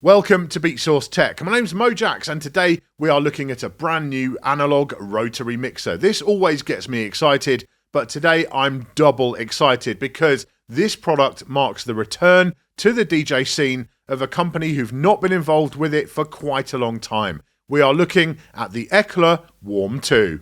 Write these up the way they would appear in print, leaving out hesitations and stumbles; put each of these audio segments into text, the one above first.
Welcome to Beatsource Tech. My name's Mojaxx and today we are looking at a brand new analog rotary mixer. This always gets me excited, but today I'm double excited because this product marks the return to the DJ scene of a company who've not been involved with it for quite a long time. We are looking at the Ecler WARM2.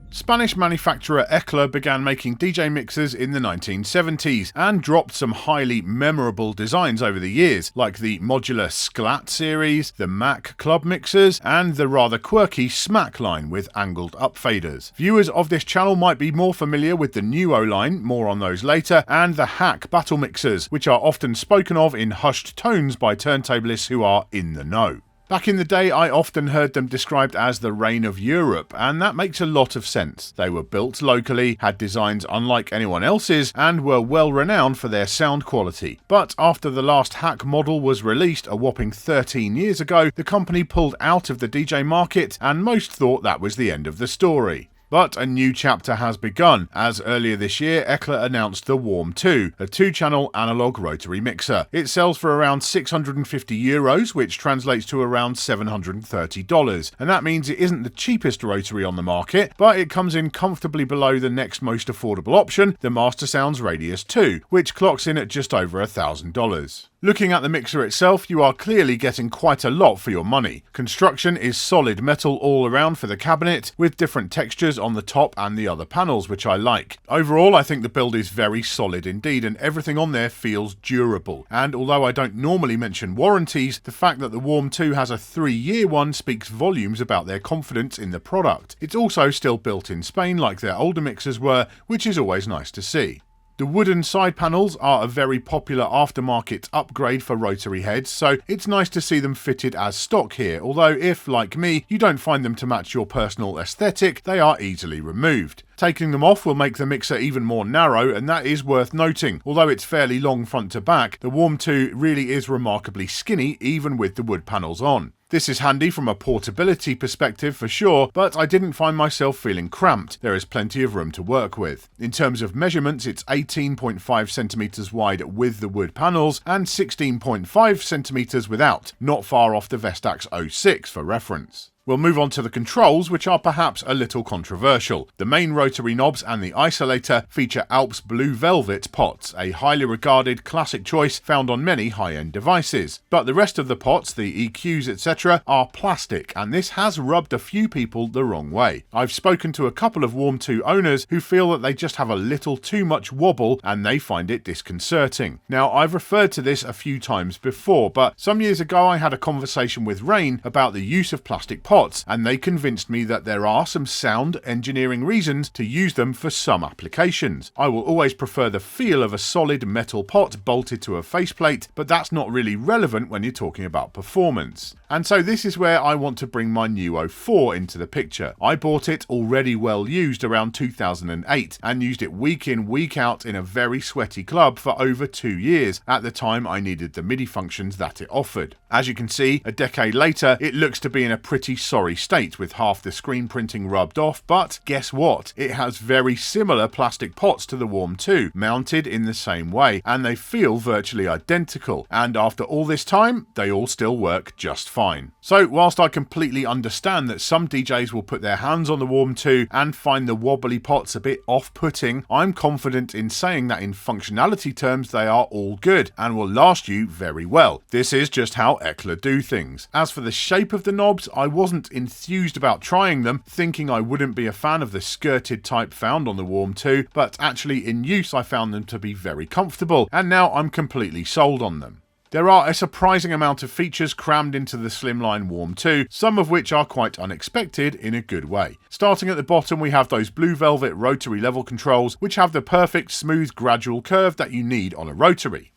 Spanish manufacturer Ecler began making DJ mixers in the 1970s and dropped some highly memorable designs over the years, like the modular Sklat series, the Mac club mixers, and the rather quirky Smack line with angled upfaders. Viewers of this channel might be more familiar with the Nuo line, more on those later, and the Hack battle mixers, which are often spoken of in hushed tones by turntablists who are in the know. Back in the day, I often heard them described as the reign of Europe, and that makes a lot of sense. They were built locally, had designs unlike anyone else's, and were well renowned for their sound quality. But after the last Hack model was released a whopping 13 years ago, the company pulled out of the DJ market, and most thought that was the end of the story. But a new chapter has begun, as earlier this year Ecler announced the WARM2, a 2-channel analog rotary mixer. It sells for around €650, which translates to around $730, and that means it isn't the cheapest rotary on the market, but it comes in comfortably below the next most affordable option, the Master Sounds Radius 2, which clocks in at just over $1,000. Looking at the mixer itself, you are clearly getting quite a lot for your money. Construction is solid metal all around for the cabinet, with different textures on the top and the other panels, which I like. Overall, I think the build is very solid indeed, and everything on there feels durable. And although I don't normally mention warranties, the fact that the WARM2 has a 3-year one speaks volumes about their confidence in the product. It's also still built in Spain like their older mixers were, which is always nice to see. The wooden side panels are a very popular aftermarket upgrade for rotary heads, so it's nice to see them fitted as stock here, although if, like me, you don't find them to match your personal aesthetic, they are easily removed. Taking them off will make the mixer even more narrow, and that is worth noting. Although it's fairly long front to back, the WARM2 really is remarkably skinny even with the wood panels on. This is handy from a portability perspective for sure, but I didn't find myself feeling cramped. There is plenty of room to work with. In terms of measurements, it's 18.5 centimeters wide with the wood panels and 16.5 centimeters without, not far off the Vestax 06 for reference. We'll move on to the controls, which are perhaps a little controversial. The main rotary knobs and the isolator feature Alps Blue Velvet pots, a highly regarded classic choice found on many high-end devices. But the rest of the pots, the EQs, etc., are plastic, and this has rubbed a few people the wrong way. I've spoken to a couple of WARM2 owners who feel that they just have a little too much wobble and they find it disconcerting. Now, I've referred to this a few times before, but some years ago I had a conversation with Rain about the use of plastic pots, and they convinced me that there are some sound engineering reasons to use them for some applications. I will always prefer the feel of a solid metal pot bolted to a faceplate, but that's not really relevant when you're talking about performance. And so this is where I want to bring my Nuo 4 into the picture. I bought it already well used around 2008 and used it week in, week out in a very sweaty club for over 2 years. At the time I needed the MIDI functions that it offered. As you can see, a decade later it looks to be in a pretty sorry state with half the screen printing rubbed off, but guess what? It has very similar plastic pots to the WARM2, mounted in the same way, and they feel virtually identical, and after all this time, they all still work just fine. So whilst I completely understand that some DJs will put their hands on the WARM2 and find the wobbly pots a bit off-putting, I'm confident in saying that in functionality terms they are all good and will last you very well. This is just how Ecler do things. As for the shape of the knobs, I wasn't enthused about trying them, thinking I wouldn't be a fan of the skirted type found on the WARM2, but actually in use I found them to be very comfortable, and now I'm completely sold on them. There are a surprising amount of features crammed into the slimline WARM2, some of which are quite unexpected in a good way. Starting at the bottom, we have those blue velvet rotary level controls, which have the perfect smooth gradual curve that you need on a rotary.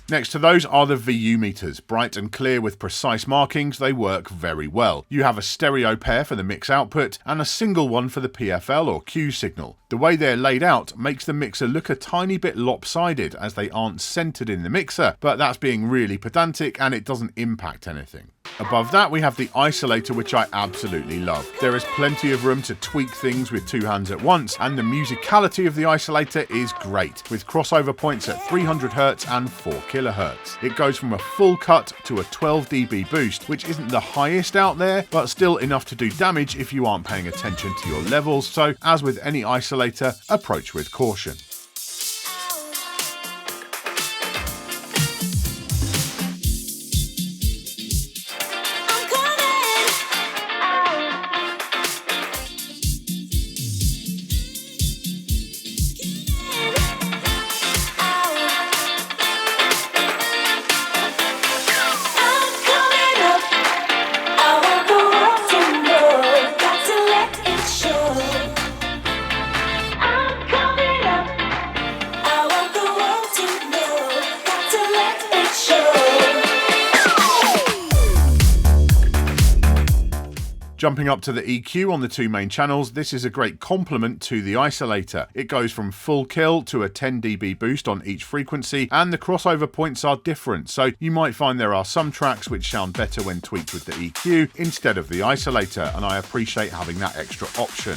Next to those are the VU meters. Bright and clear with precise markings, they work very well. You have a stereo pair for the mix output and a single one for the PFL or Q signal. The way they're laid out makes the mixer look a tiny bit lopsided as they aren't centered in the mixer, but that's being really pedantic and it doesn't impact anything. Above that we have the isolator, which I absolutely love. There is plenty of room to tweak things with two hands at once, and the musicality of the isolator is great, with crossover points at 300Hz and 4kHz. It goes from a full cut to a 12 dB boost, which isn't the highest out there, but still enough to do damage if you aren't paying attention to your levels, so as with any isolator, approach with caution. Jumping up to the EQ on the two main channels, this is a great complement to the isolator. It goes from full kill to a 10 dB boost on each frequency, and the crossover points are different, so you might find there are some tracks which sound better when tweaked with the EQ instead of the isolator, and I appreciate having that extra option.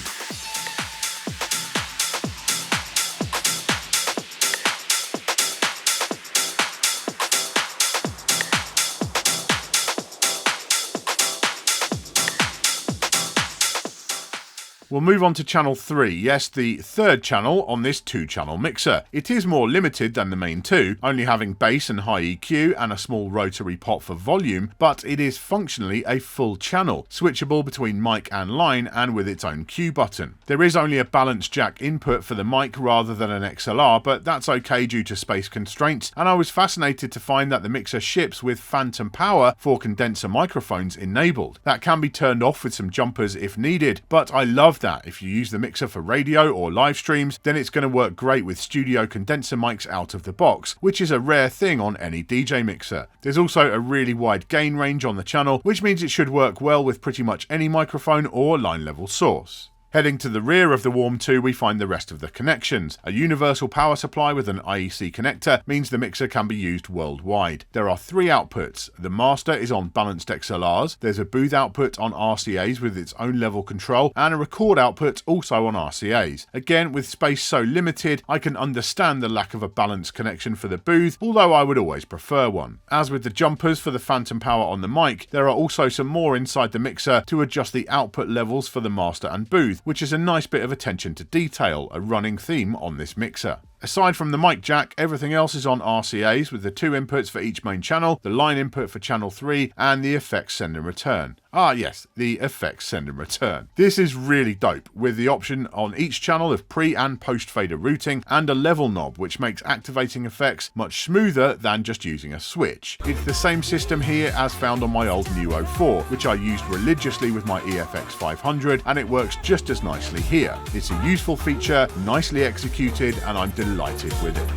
We'll move on to channel 3, yes, the third channel on this 2-channel mixer. It is more limited than the main two, only having bass and high EQ and a small rotary pot for volume, but it is functionally a full channel, switchable between mic and line and with its own Q button. There is only a balance jack input for the mic rather than an XLR, but that's okay due to space constraints, and I was fascinated to find that the mixer ships with phantom power for condenser microphones enabled. That can be turned off with some jumpers if needed, but I love that if you use the mixer for radio or live streams, then it's going to work great with studio condenser mics out of the box, which is a rare thing on any DJ mixer. There's also a really wide gain range on the channel, which means it should work well with pretty much any microphone or line level source. Heading to the rear of the WARM2, we find the rest of the connections. A universal power supply with an IEC connector means the mixer can be used worldwide. There are 3 outputs. The master is on balanced XLRs, there's a booth output on RCAs with its own level control, and a record output also on RCAs. Again, with space so limited, I can understand the lack of a balanced connection for the booth, although I would always prefer one. As with the jumpers for the phantom power on the mic, there are also some more inside the mixer to adjust the output levels for the master and booth, which is a nice bit of attention to detail, a running theme on this mixer. Aside from the mic jack, everything else is on RCAs with the 2 inputs for each main channel, the line input for channel 3, and the effects send and return. Ah yes, the effects send and return. This is really dope, with the option on each channel of pre and post fader routing, and a level knob which makes activating effects much smoother than just using a switch. It's the same system here as found on my old Nuo 4, which I used religiously with my EFX 500, and it works just as nicely here. It's a useful feature, nicely executed, and I'm delighted with it.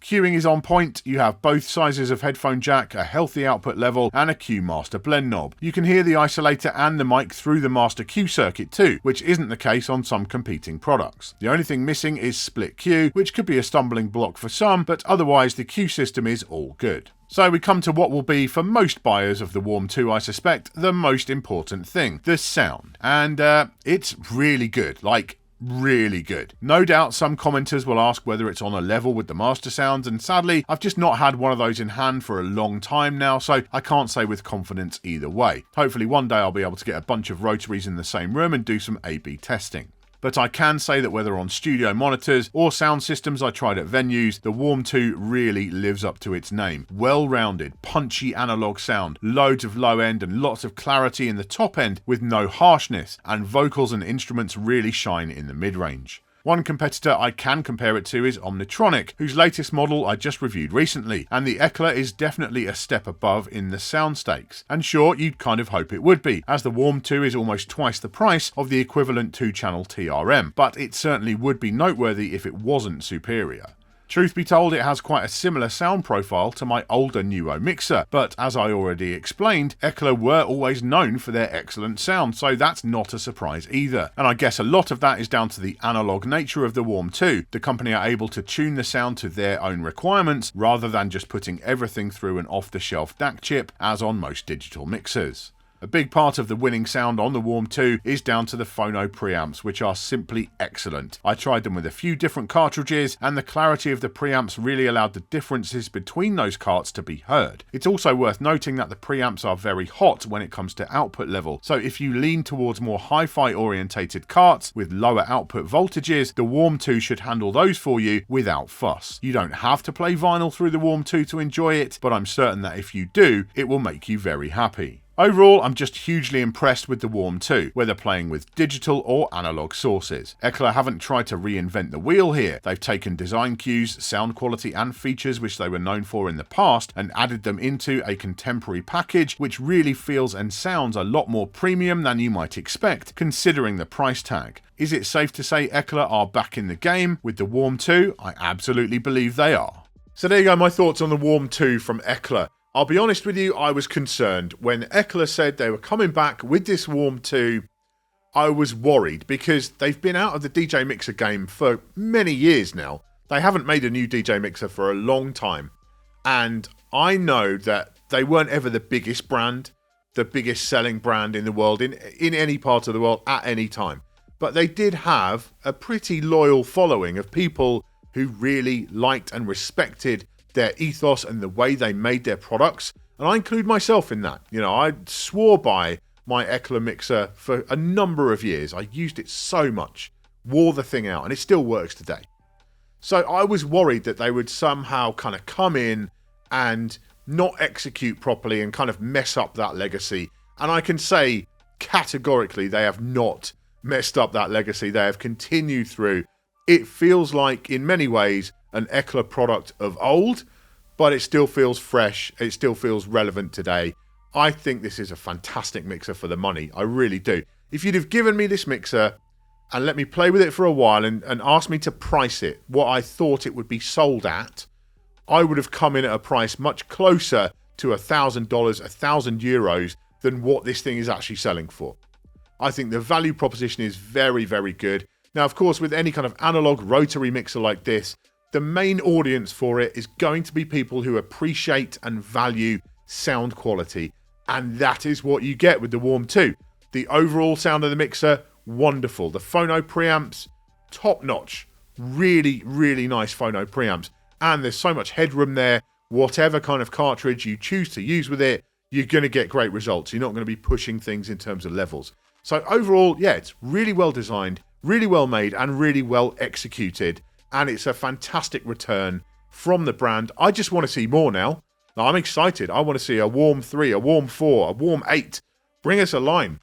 Queuing is on point, you have both sizes of headphone jack, a healthy output level, and a Q master blend knob. You can hear the isolator and the mic through the master Q circuit too, which isn't the case on some competing products. The only thing missing is split Q, which could be a stumbling block for some, but otherwise the Q system is all good. So we come to what will be, for most buyers of the WARM2 I suspect, the most important thing, the sound. And it's really good, like really good. No doubt some commenters will ask whether it's on a level with the master sounds, and sadly I've just not had one of those in hand for a long time now, so I can't say with confidence either way. Hopefully one day I'll be able to get a bunch of rotaries in the same room and do some A/B testing. but I can say that whether on studio monitors or sound systems I tried at venues, the WARM2 really lives up to its name. Well-rounded, punchy analog sound, loads of low end and lots of clarity in the top end with no harshness, and vocals and instruments really shine in the mid-range. One competitor I can compare it to is Omnitronic, whose latest model I just reviewed recently, and the Ecler is definitely a step above in the sound stakes. And sure, you'd kind of hope it would be, as the WARM2 is almost twice the price of the equivalent 2-channel TRM, but it certainly would be noteworthy if it wasn't superior. Truth be told, it has quite a similar sound profile to my older Nuo mixer, but as I already explained, Ecler were always known for their excellent sound, so that's not a surprise either. And I guess a lot of that is down to the analog nature of the WARM2. The company are able to tune the sound to their own requirements, rather than just putting everything through an off-the-shelf DAC chip, as on most digital mixers. A big part of the winning sound on the WARM2 is down to the phono preamps, which are simply excellent. I tried them with a few different cartridges, and the clarity of the preamps really allowed the differences between those carts to be heard. It's also worth noting that the preamps are very hot when it comes to output level, so if you lean towards more hi-fi orientated carts with lower output voltages, the WARM2 should handle those for you without fuss. You don't have to play vinyl through the WARM2 to enjoy it, but I'm certain that if you do, it will make you very happy. Overall, I'm just hugely impressed with the WARM2, whether playing with digital or analog sources. Ecler haven't tried to reinvent the wheel here. They've taken design cues, sound quality and features which they were known for in the past and added them into a contemporary package which really feels and sounds a lot more premium than you might expect considering the price tag. Is it safe to say Ecler are back in the game with the WARM2? I absolutely believe they are. So there you go, my thoughts on the WARM2 from Ecler. I'll be honest with you, I was concerned. When Ecler said they were coming back with this WARM2, I was worried because they've been out of the DJ mixer game for many years now. They haven't made a new DJ mixer for a long time. And I know that they weren't ever the biggest brand, the biggest selling brand in the world, in any part of the world at any time. But they did have a pretty loyal following of people who really liked and respected their ethos and the way they made their products, and I include myself in that. You know, I swore by my Ecler mixer for a number of years. I used it so much, wore the thing out, and it still works today. So I was worried that they would somehow kind of come in and not execute properly and kind of mess up that legacy, and I can say categorically they have not messed up that legacy. They have continued through. It feels like, in many ways, an Ecler product of old, but it still feels fresh. It still feels relevant today. I think this is a fantastic mixer for the money. I really do. If you'd have given me this mixer and let me play with it for a while and asked me to price it, what I thought it would be sold at, I would have come in at a price much closer to $1,000, €1,000 than what this thing is actually selling for. I think the value proposition is very, very good. Now, of course, with any kind of analog rotary mixer like this, the main audience for it is going to be people who appreciate and value sound quality. And that is what you get with the WARM2. The overall sound of the mixer, wonderful. The phono preamps, top notch. Really, really nice phono preamps. And there's so much headroom there. Whatever kind of cartridge you choose to use with it, you're going to get great results. You're not going to be pushing things in terms of levels. So overall, yeah, it's really well designed, really well made, and really well executed. And it's a fantastic return from the brand. I just want to see more now. I'm excited. I want to see a WARM3, a WARM4, a WARM8. Bring us a line.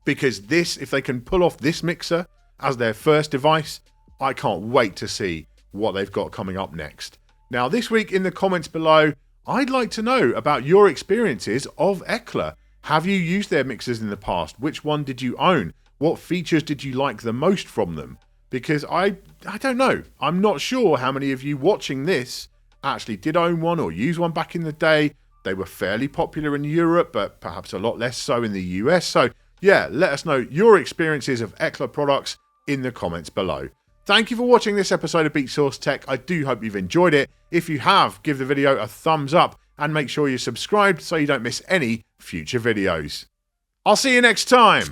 Because this, if they can pull off this mixer as their first device, I can't wait to see what they've got coming up next. Now, this week in the comments below, I'd like to know about your experiences of Ecler. Have you used their mixers in the past? Which one did you own? What features did you like the most from them? Because I don't know. I'm not sure how many of you watching this actually did own one or use one back in the day. They were fairly popular in Europe, but perhaps a lot less so in the US. So yeah, let us know your experiences of Ecler products in the comments below. Thank you for watching this episode of Beatsource Tech. I do hope you've enjoyed it. If you have, give the video a thumbs up and make sure you're subscribed so you don't miss any future videos. I'll see you next time.